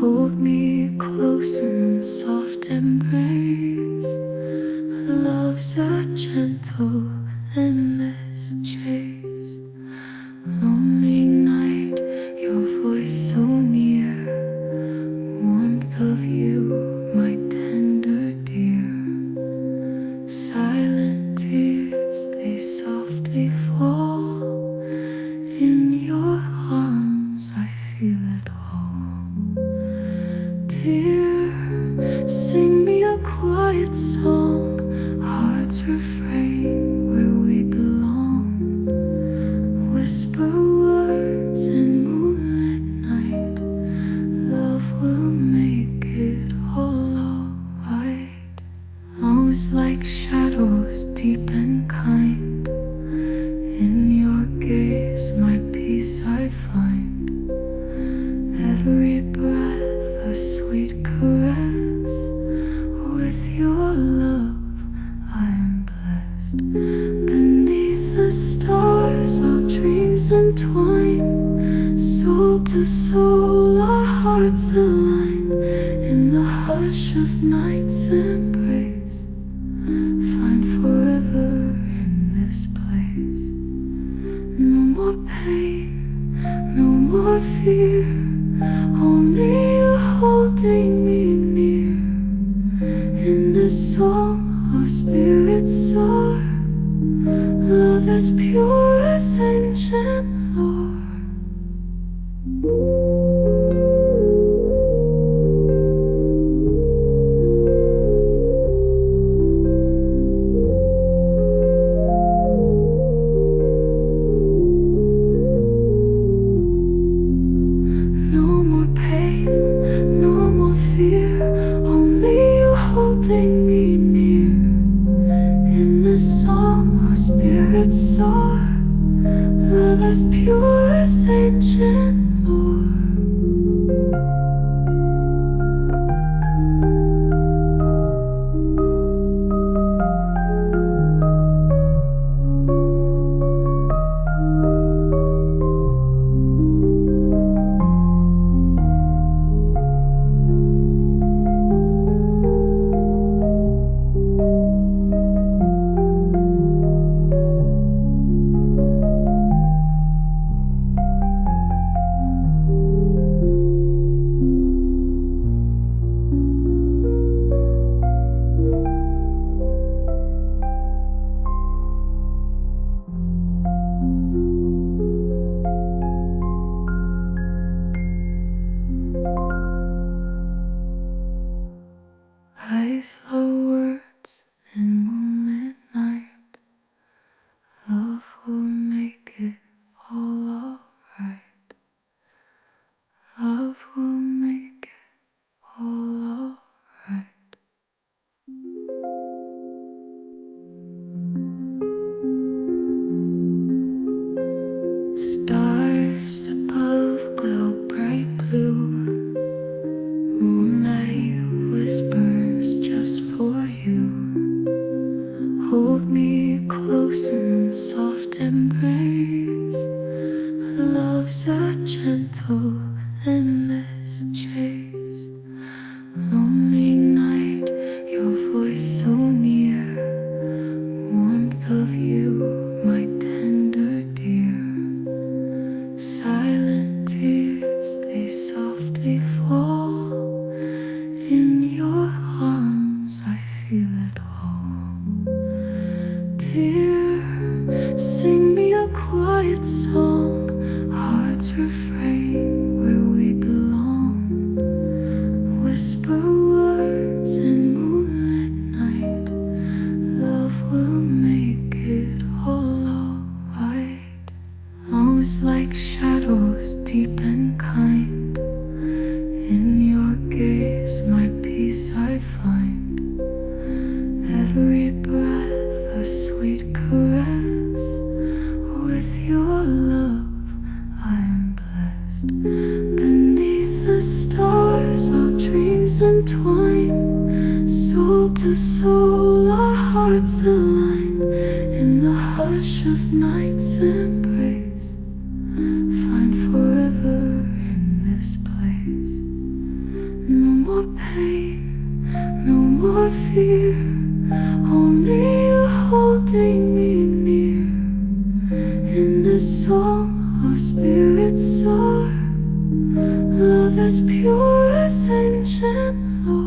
Hold me close in soft embrace. Love's a gentle, endless chase. Lonely night, your voice so near. Warmth of you, my tender dear. Silent tears, they softly fall. In your arms I feel it all. Dear, sing me a quiet song, heart's refrain where we belong. Whisper words in moonlit night. Love will make it all alright. Arms like shadows, deep and kind. In your gaze my peace I find. Every breath a sweet caress. With your love I am blessed. Beneath the stars our dreams entwine. Soul to soul our hearts align. In the hush of night's embrace, find forever in this place. No more pain, no more fear. Only you holding me near. In this song our spirits soar. Love as pure as ancient lore. Holding me near. In this song our spirits soar. Love as pure as ancient lore. Slow words in moonlit night. Love will make it all alright. Love will make it all alright. Stars above glow bright blue. Moonlight whispers just for you. Hold me close in soft embrace. Love's a gentle, endless chase. Lonely night, your voice so near. Warmth of you, my tender dear. Silent tears, they softly fall. In your arms I feel it all. Dear, sing me a quiet song, heart's refrain where we belong. Whisper words in moonlit night. Love will make it all alright. Arms like shadows, deep and kind. In your gaze my peace I find. Every breath a sweet caress. With your love I am blessed. Beneath the stars our dreams entwine. Soul to soul our hearts align. In the hush of night's embrace, find forever in this place. more pain, no more fear. Only you holding me near. In this song our spirits soar. Love as pure as ancient lore.